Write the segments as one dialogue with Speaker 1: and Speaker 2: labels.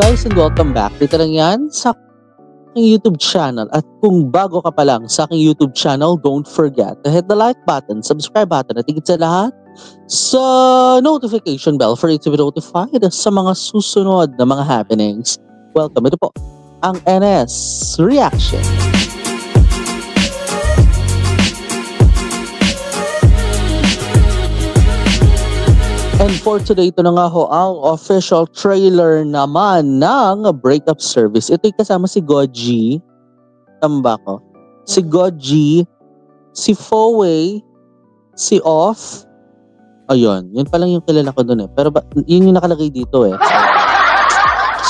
Speaker 1: guys and welcome back. Dito lang yan sa aking YouTube channel. At kung bago ka pa lang sa aking YouTube channel, don't forget to hit the like button, subscribe button, at higit sa lahat, sa notification bell for you to be notified sa mga susunod na mga happenings. Welcome. Ito po ang NS Reaction. And for today, ito na nga ho ang official trailer naman ng Breakup Service. Ito'y kasama si Goji. Tamba ko. Si Goji, si Foe, si Off. Ayun, yun pa lang yung kilala ko dun eh. Pero yun yung nakalagay dito eh.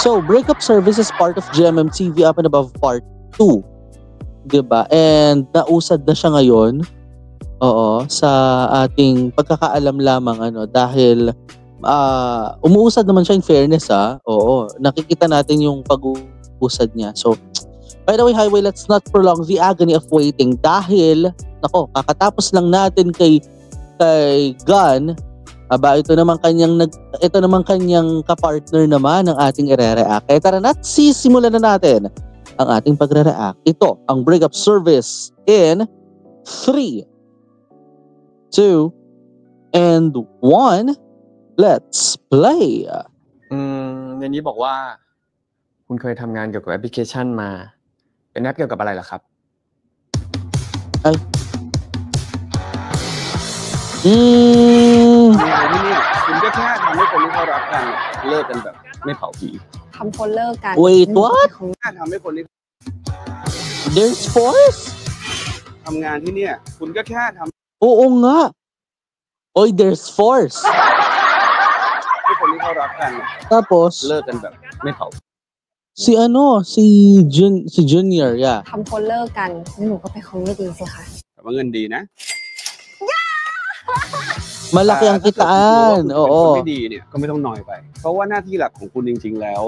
Speaker 1: So, Breakup Service is part of GMMTV Up and Above Part 2. Diba? And nausad na siya ngayon. Oo, sa ating pagkakaalam lamang dahil umuusad naman siya in fairness Oo, nakikita natin yung pag-uusad niya. So, by the way, highway, let's not prolong the agony of waiting dahil kakatapos lang natin kay Gun. Ito naman kanyang kapartner naman ng ating ire-react. Kaya tara na't sisimulan na natin ang ating pagre-react. Ito ang Breakup Service in 3, 2, and 1. Let's play.
Speaker 2: ในนี้บอกว่าคุณเคยทำงานเกี่ยวกับแอปพลิเคชันมาเป็นแอปเกี่ยวกับอะไรล่ะครับคุณก็แค่ทำให้คนที่เขารักกันเลิกกันแบบไม่เผาผีทำคนเลิกกัน
Speaker 1: Wait, what?
Speaker 2: ทำให้คนที่
Speaker 1: There's force?
Speaker 2: ทำงานที่เนี่ยคุณก็แค่ทำ
Speaker 1: Oo nga. Oy, there's force.
Speaker 2: ให้คนที่เขารักกัน
Speaker 1: Tapos
Speaker 2: เลิกกันแบบไม่เผา
Speaker 1: si Junior, yeah.
Speaker 3: ทำคนเลิกกันแล้วหนูก็ไปคนไม่ดีสิคะ
Speaker 2: แต่ว่าเงินดีนะ
Speaker 1: Malaki ang kitaan. Oo.
Speaker 2: คนไม่ดีเนี่ยก็ไม่ต้องน้อยไปเพราะว่าหน้าที่หลักของคุณจริงๆแล้ว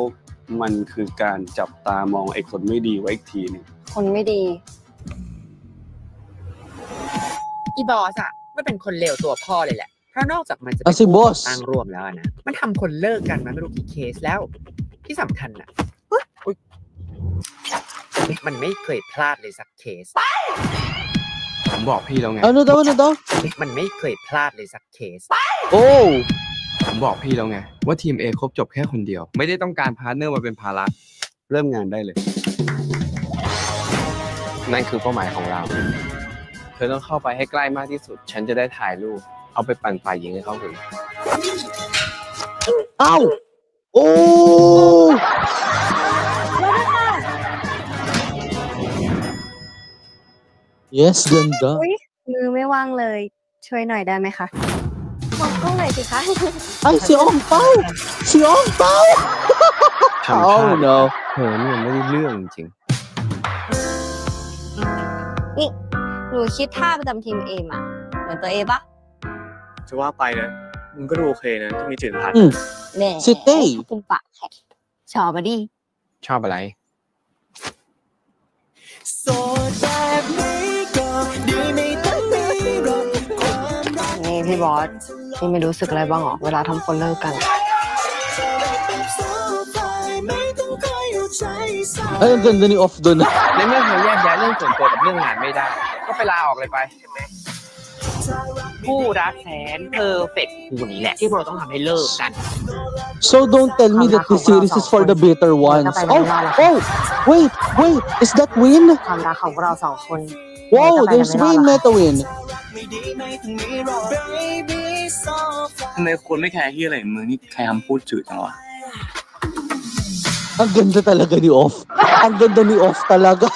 Speaker 2: มันคือการจับตามองไอ้คนไม่ดีไว้อีกทีนึง
Speaker 3: คนไม่ดี
Speaker 4: อีบอสไม่เป็นคนเลวตัวพ่อเลยแหละเพราะนอกจากมันจะเป็น
Speaker 1: si boss
Speaker 4: ตั้งร่วมแล้วนะมันทำคนเลิกกันมาไม่รู้กี่เคสแล้วที่สำคัญน่ะมันไม่เคยพลาดเลยสักเคส
Speaker 2: ผมบอกพี่แล้วไง
Speaker 1: Ano daw?
Speaker 4: มันไม่เคยพลาดเลยสักเคส
Speaker 1: Oh!
Speaker 2: ผมบอกพี่แล้วไงว่าทีม A ครบจบแค่คนเดียวไม่ได้ต้องการพาร์ทเนอร์มาเป็นภาระเริ่มงานได้เลยนั่นคือเป้าหมายของเราเธอต้องเข้าไปให้ใกล้มากที่สุดฉันจะได้ถ่ายรูปเอาไปปั่นฝ่ายหญิงให้เขาเห็น
Speaker 1: Ow! Oh! Yes, ganda.
Speaker 3: มือไม่ว่างเลยช่วยหน่อยได้ไหมคะมองกล้องหน่อยสิคะ
Speaker 1: Ay, si Ong Pao! Si Ong Pao!
Speaker 2: ทำท่า
Speaker 1: Oh no.
Speaker 2: เธอเนี่ยไม่ได้เรื่องจริง
Speaker 3: นี่หนูคิดท่าประจำทีมเอมาเหมือนตัวเอปะ
Speaker 2: จะว่าไปนะมึงก็ดูโอเคนะที่มีจิตพัฒน์
Speaker 3: แน่
Speaker 1: สิเต้
Speaker 3: ปุ้มปากแข็งชอบมาดิ
Speaker 2: ชอบอะไร
Speaker 3: นี่พี่บอสพี่ไม่รู้สึกอะไรบ้างหรอเวลาทำคนเลิกกัน
Speaker 1: Ay, ang ganda ni Off doon.
Speaker 4: ในเมื่อเธอแยกแยะเรื่องส่วนตัวกับเรื่องงานไม่ได้ก็ไปลาออกเลยไปผู้รักแสนเพอร์เฟกต์คู่นี้แหละที่พวกเราต้องทำให้เลิกกัน
Speaker 1: So don't tell me that this series is for the bitter ones. Oh! Wait! Is that Win?
Speaker 3: ความรักของเราสองคน
Speaker 1: Wow! There's Win, Meta Win.
Speaker 2: ทำไมคนไม่แคร์ที่อะไรมึงนี่ใครทำพูดจืดจังวะ
Speaker 1: Ang ganda talaga ni Off. Ang ganda ni Off talaga.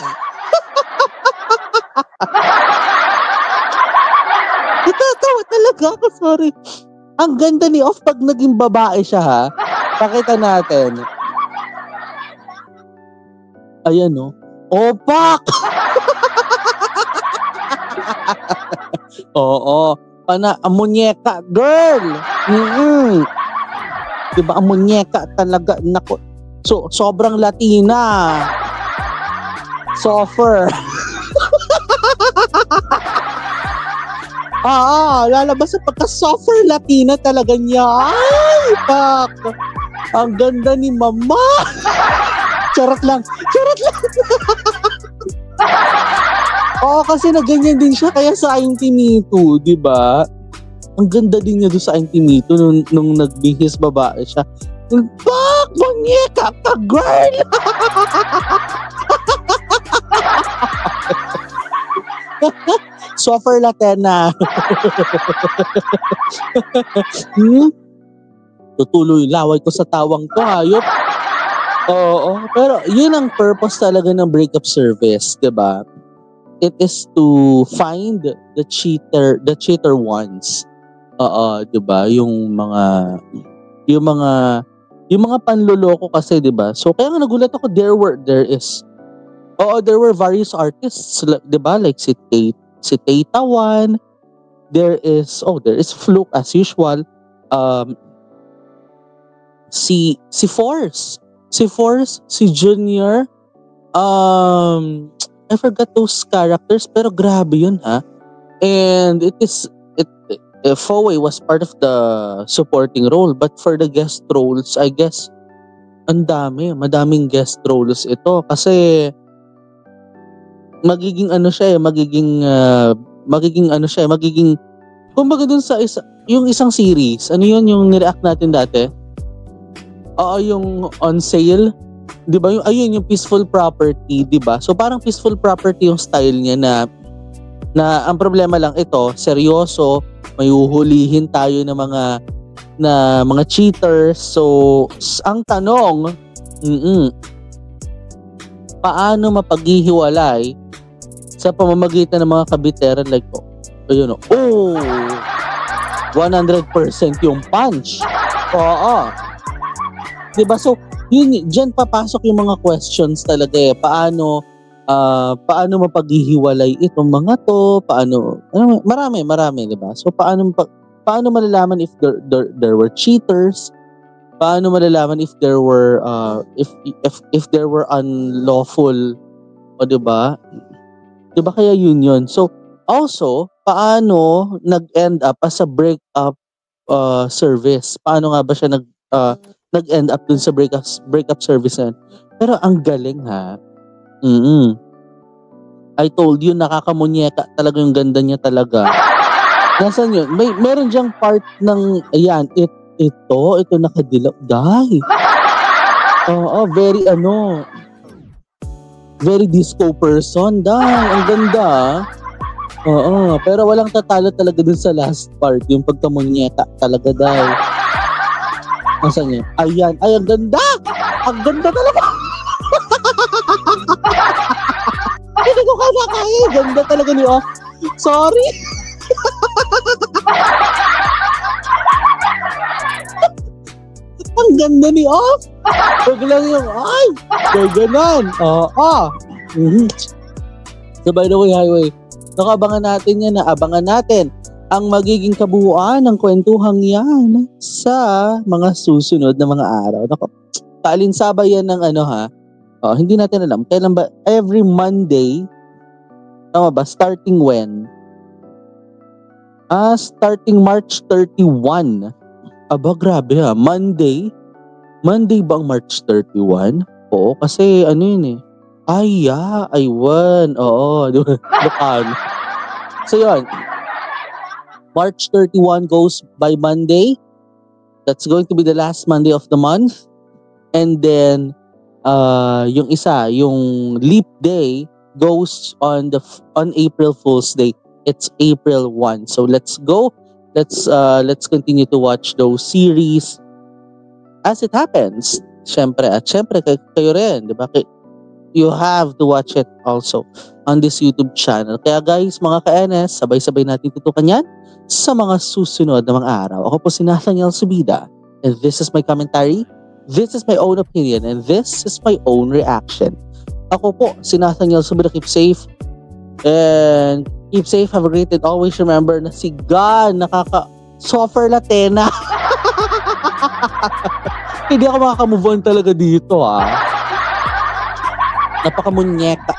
Speaker 1: Natatawa talaga ako, sorry. Ang ganda ni Off pag naging babae siya, ha? Pakita natin. Ayan, no? Opak! Oo. Munyeka, girl! Diba, ang munyeka talaga. Naku. So, sobrang Latina. Soffer. Lalabas sa pagka-soffer Latina talaga niya. Ay, pak. Ang ganda ni Mama. Charot lang. Oo, kasi na ganyan din siya kaya sa Intimito, di ba? Ang ganda din niya doon sa Intimito nung nagbihis babae siya. Bak! Munyeka ka, girl! Suffer Latena. Tutuloy laway ko sa tawang to, hayop. Oo, pero yun ang purpose talaga ng breakup service, 'di ba? It is to find the cheater ones. Oo, 'di ba? Yung mga panloloko kasi, 'di ba? So kaya nga nagulat ako there were various artists, 'di ba? Like si Tata One, there is Fluke as usual. Si Force, si Junior, I forgot those characters pero grabe yun ha. And Foe was part of the supporting role, but for the guest roles, I guess madaming guest roles ito kasi magiging kumbaga dun sa yung isang series, ano yun yung nireact natin dati? Oo, yung On Sale, 'di ba? Yung Peaceful Property, 'di ba? So parang Peaceful Property yung style niya na ang problema lang ito, seryoso, may uhulihin tayo ng mga cheaters. So ang tanong, paano mapaghihiwalay sa pamamagitan ng mga kabiteran like 100% yung punch. Oo. Diba? So, diyan papasok yung mga questions talaga eh. Paano mapaghihiwalay itong mga to? Marami, diba? So, paano malalaman if there were cheaters? Paano malalaman if there were if there were unlawful, o diba? Diba kaya yun? So, also, paano nag-end up as a breakup service? Paano nga ba siya nag-end up dun sa breakup service na yun? Pero ang galing ha. I told you, nakakamunyeka talaga yung ganda niya talaga. Nasaan yun? Meron diyang part ng, ayan, ito nakadilaw. Dahil. Oo, very disco person. Dahil, ang ganda. Oo, pero walang tatalo talaga dun sa last part, yung pagkamunyeka talaga dahil. Nasaan yun? Ayan, ang ganda! Ang ganda talaga! Hindi ko kaya. Ganda talaga ni Off. Sorry! Ang ganda ni Off! Huwag lang yung, ganon. Oo. So by the way, Highway, nakabangan natin yan, abangan natin ang magiging kabuuan ng kwentuhang yan sa mga susunod na mga araw. Nako, kaalinsabay yan ng hindi natin alam. Kailan ba? Every Monday. Tama ba? Starting when? Starting March 31. Aba, grabe ha. Monday? Monday ba ang March 31? Oo, kasi yun eh. Aywan. Oo, Lucano. So yun. March 31 goes by Monday. That's going to be the last Monday of the month. And then, yung leap day goes on April Fool's Day. It's April 1. So let's go. Let's continue to watch those series as it happens. Syempre kayo rin, 'di ba? You have to watch it also on this YouTube channel. Kaya guys, mga ka-NS, sabay-sabay natin tutukan yan sa mga susunod na mga araw. Ako po si Nathaniel Subida, and this is my commentary, this is my own opinion, and this is my own reaction. Ako po si Nathaniel Subida. Keep safe, and keep safe, have a great day. Always remember na si God nakaka-suffer Latena. Hindi ako makaka-move on talaga dito Napakamunyeka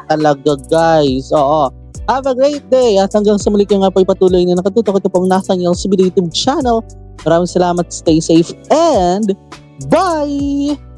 Speaker 1: talaga guys. Oo. Have a great day at hanggang sa muli kayo nga po ipatuloy na nakatutok. Ito pong Nathaniel Subida YouTube channel. Maraming salamat. Stay safe and Bye!